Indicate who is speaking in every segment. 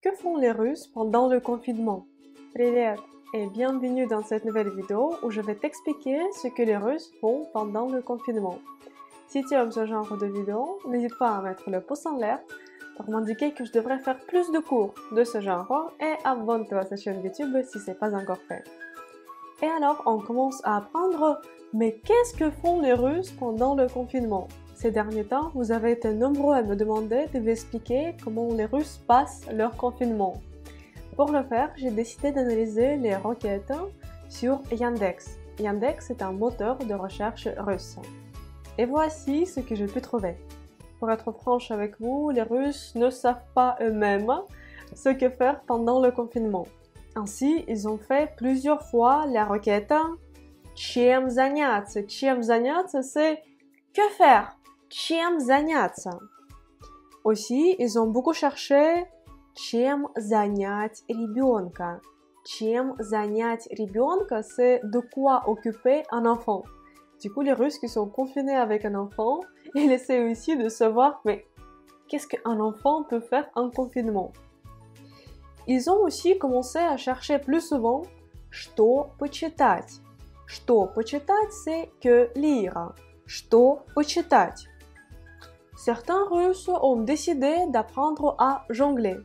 Speaker 1: Que font les Russes pendant le confinement? Привет et bienvenue dans cette nouvelle vidéo où je vais t'expliquer ce que les Russes font pendant le confinement. Si tu aimes ce genre de vidéo, n'hésite pas à mettre le pouce en l'air pour m'indiquer que je devrais faire plus de cours de ce genre et abonne-toi à cette chaîne YouTube si ce n'est pas encore fait. Et alors, on commence à apprendre, mais qu'est-ce que font les Russes pendant le confinement? Ces derniers temps, vous avez été nombreux à me demander de vous expliquer comment les Russes passent leur confinement. Pour le faire, j'ai décidé d'analyser les requêtes sur Yandex. Yandex est un moteur de recherche russe. Et voici ce que j'ai pu trouver. Pour être franche avec vous, les Russes ne savent pas eux-mêmes ce que faire pendant le confinement. Ainsi, ils ont fait plusieurs fois la requête «Чем заняться?» «Чем заняться?» c'est «Que faire?» «Чем заняться?» Aussi, ils ont beaucoup cherché «Чем занять ребенка?» «Чем занять ребенка?» c'est «De quoi occuper un enfant?» Du coup, les Russes qui sont confinés avec un enfant, ils essaient aussi de savoir mais qu'est-ce qu'un enfant peut faire en confinement? Ils ont aussi commencé à chercher plus souvent «Что почитать?» «Что почитать?» c'est «que lire?» «Что почитать?» Certains Russes ont décidé d'apprendre à jongler.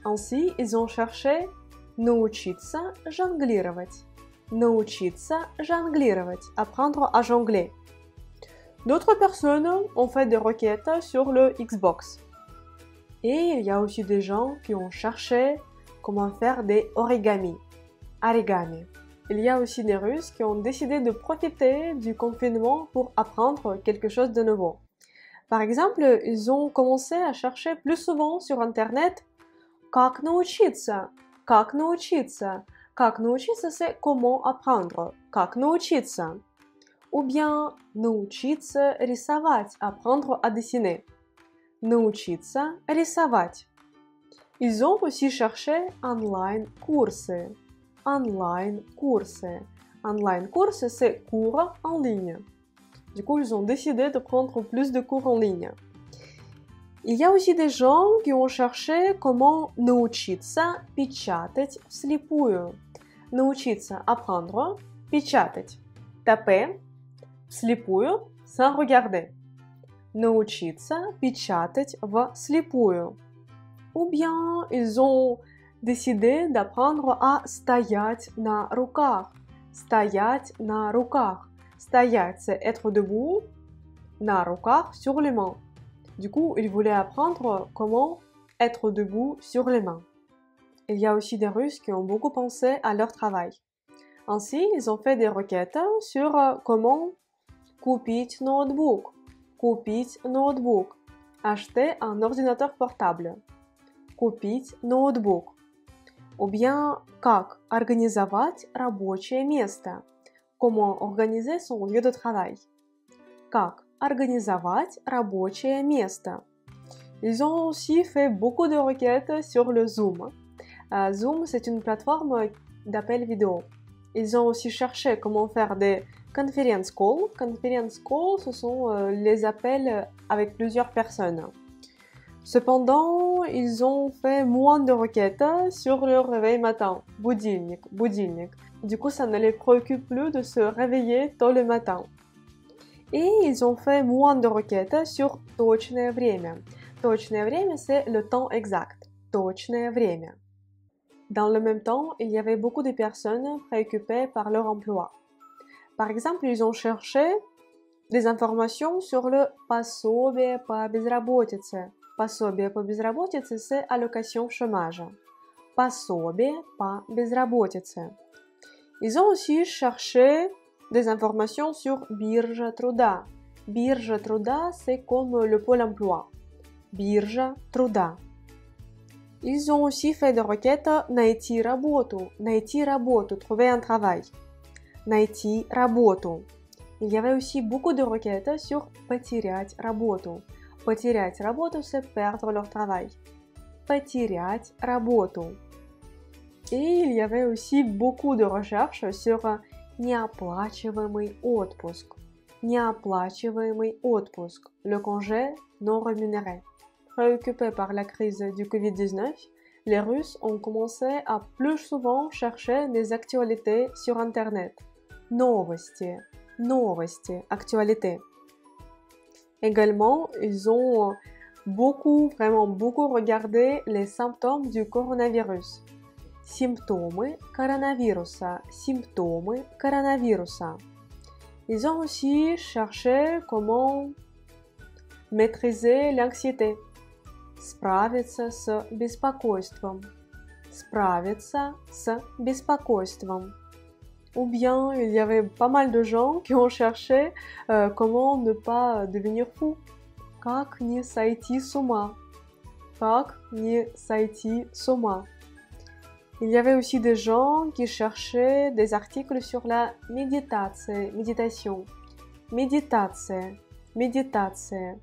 Speaker 1: Ainsi, ils ont cherché «научиться жонглировать». «Научиться жонглировать», apprendre à jongler. D'autres personnes ont fait des requêtes sur le Xbox. Et il y a aussi des gens qui ont cherché comment faire des origami. Origami. Il y a aussi des Russes qui ont décidé de profiter du confinement pour apprendre quelque chose de nouveau. Par exemple, ils ont commencé à chercher plus souvent sur Internet «Как научиться?» «Как научиться?» «Как научиться» c'est comment apprendre. «Как научиться?» Ou bien «научиться рисовать» apprendre à dessiner. «Научиться рисовать». Ils ont aussi cherché online-курсы. Online-курсы. Online-курсы c'est cours en ligne. Du coup, ils ont décidé de prendre plus de cours en ligne. Il y a aussi des gens qui ont cherché comment научиться печатать вслепую. Научиться apprendre, печатать taper, вслепую sans regarder. Научиться печатать вслепую. Ou bien ils ont décidé d'apprendre à стоять на руках. Стоять на руках. Стоять, c'est être debout, на руках, sur les mains. Du coup, ils voulaient apprendre comment être debout sur les mains. Il y a aussi des Russes qui ont beaucoup pensé à leur travail. Ainsi, ils ont fait des requêtes sur comment купить ноутбук. Купить ноутбук. Acheter un ordinateur portable. Купить ноутбук. Ou bien, как организовать рабочее место. Comment organiser son lieu de travail. Как организовать рабочее место. Ils ont aussi fait beaucoup de requêtes sur le Zoom. Zoom, c'est une plateforme d'appel vidéo. Ils ont aussi cherché comment faire des conference calls. Conference calls, ce sont les appels avec plusieurs personnes. Cependant, ils ont fait moins de requêtes sur le réveil matin. Будильник, будильник. Du coup, ça ne les préoccupe plus de se réveiller tôt le matin. Et ils ont fait moins de requêtes sur точное время. Точное время, c'est le temps exact. Точное время. Dans le même temps, il y avait beaucoup de personnes préoccupées par leur emploi. Par exemple, ils ont cherché des informations sur le пособие по безработице. Пособие по безработице, c'est allocation chômage. Пособие по безработице. Ils ont aussi cherché des informations sur биржа труда. Биржа труда, c'est comme le pôle emploi. Биржа труда. Ils ont aussi fait des requêtes найти работу. Найти работу, trouver un travail. Найти работу. Il y avait aussi beaucoup de requêtes sur потерять работу. Потерять работу, c'est perdre leur travail. Потерять работу. Et il y avait aussi beaucoup de recherches sur неоплачиваемый отпуск. Неоплачиваемый отпуск, le congé non rémunéré. Préoccupés par la crise du Covid-19, les Russes ont commencé à plus souvent chercher des actualités sur Internet. Новости, новости, actualités. Également, ils ont vraiment beaucoup regardé les symptômes du coronavirus. Symptômes coronavirusa, symptômes coronavirusa. Ils ont aussi cherché comment maîtriser l'anxiété. Справиться с беспокойством. Справиться с беспокойством. Ou bien, il y avait pas mal de gens qui ont cherché comment ne pas devenir fou. Как не сойти с ума. Как не сойти с ума. Il y avait aussi des gens qui cherchaient des articles sur la méditation. Méditation, méditation.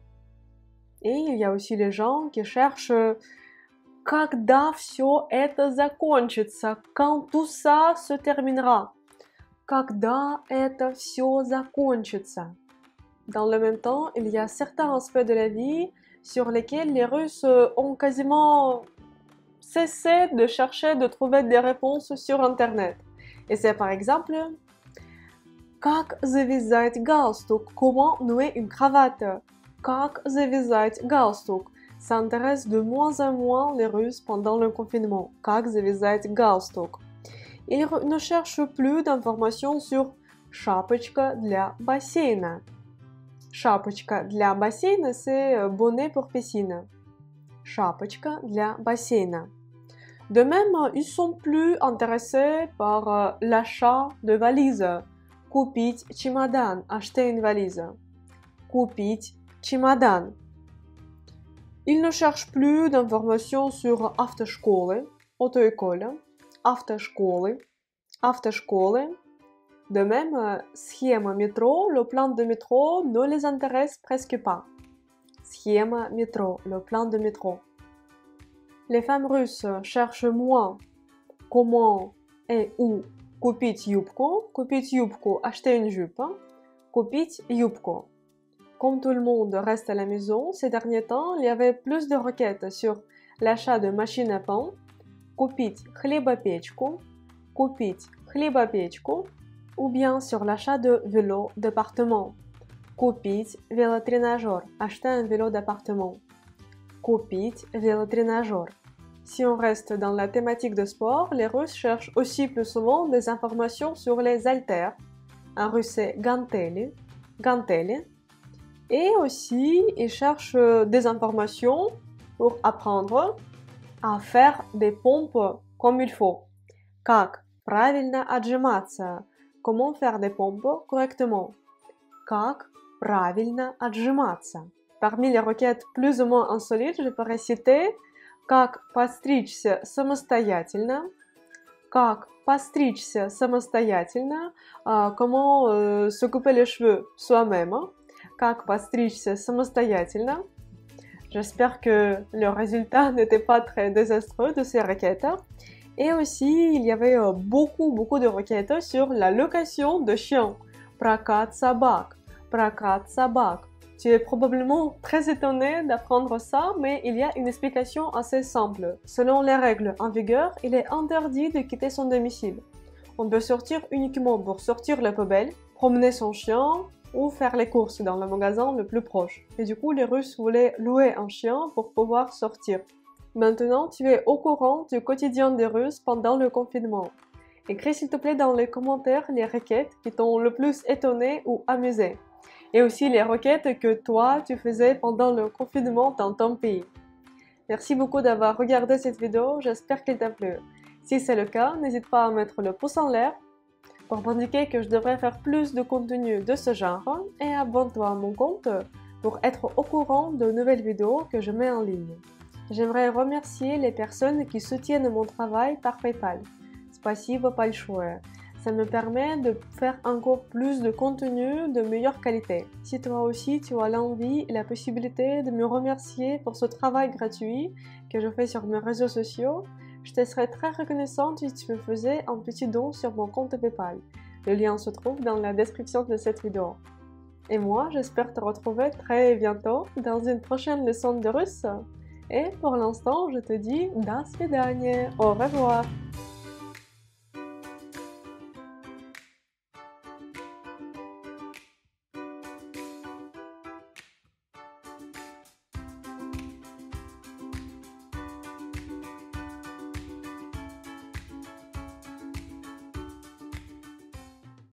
Speaker 1: Et il y a aussi les gens qui cherchent когда все это закончится, quand tout ça se terminera. Когда это все закончится. Dans le même temps, il y a certains aspects de la vie sur lesquels les Russes ont quasiment cessé de chercher de trouver des réponses sur Internet. Et c'est par exemple как завязать галстук, comment nouer une cravate. Как завязать галстук. Ça intéresse de moins en moins les Russes pendant le confinement. Как завязать галстук. Ils ne cherchent plus d'informations sur шапочка для бассейна. Шапочка для бассейна, c'est bonnet pour piscine. Шапочка для бассейна. De même, ils sont plus intéressés par l'achat de valises. Купить чемодан, acheter une valise. Купить чемодан. Ils ne cherchent plus d'informations sur автошколы, auto-école, автошколы, автошколы. De même, схема métro, le plan de métro ne les intéresse presque pas. Схема métro, le plan de métro. Les femmes russes cherchent moins comment et où купить юбку, acheter une jupe, купить юбку. Comme tout le monde reste à la maison, ces derniers temps, il y avait plus de requêtes sur l'achat de machines à pain, купить хлебопечку, ou bien sur l'achat de vélos d'appartement, купить велотренажер, acheter un vélo d'appartement, купить велотренажер. Si on reste dans la thématique de sport, les Russes cherchent aussi plus souvent des informations sur les haltères, en russe c'est гантели, et aussi ils cherchent des informations pour apprendre à faire des pompes comme il faut. Как правильно отжиматься? Comment faire des pompes correctement? Как правильно отжиматься? Parmi les requêtes plus ou moins insolites, je pourrais citer как постричься самостоятельно, comment se couper les cheveux soi-même, как постричься самостоятельно. J'espère que le résultat n'était pas très désastreux de ces requêtes. Et aussi, il y avait beaucoup de requêtes sur la location de chiens. Прокат собак. Tu es probablement très étonné d'apprendre ça, mais il y a une explication assez simple. Selon les règles en vigueur, il est interdit de quitter son domicile. On peut sortir uniquement pour sortir la poubelle, promener son chien ou faire les courses dans le magasin le plus proche. Et du coup, les Russes voulaient louer un chien pour pouvoir sortir. Maintenant, tu es au courant du quotidien des Russes pendant le confinement. Écris s'il te plaît dans les commentaires les requêtes qui t'ont le plus étonné ou amusé. Et aussi les requêtes que toi, tu faisais pendant le confinement dans ton pays. Merci beaucoup d'avoir regardé cette vidéo, j'espère qu'elle t'a plu. Si c'est le cas, n'hésite pas à mettre le pouce en l'air pour m'indiquer que je devrais faire plus de contenu de ce genre et abonne-toi à mon compte pour être au courant de nouvelles vidéos que je mets en ligne. J'aimerais remercier les personnes qui soutiennent mon travail par PayPal. Спасибо большое. Ça me permet de faire encore plus de contenu de meilleure qualité. Si toi aussi tu as l'envie et la possibilité de me remercier pour ce travail gratuit que je fais sur mes réseaux sociaux, je te serais très reconnaissante si tu me faisais un petit don sur mon compte PayPal. Le lien se trouve dans la description de cette vidéo. Et moi, j'espère te retrouver très bientôt dans une prochaine leçon de russe. Et pour l'instant, je te dis до свидания, au revoir.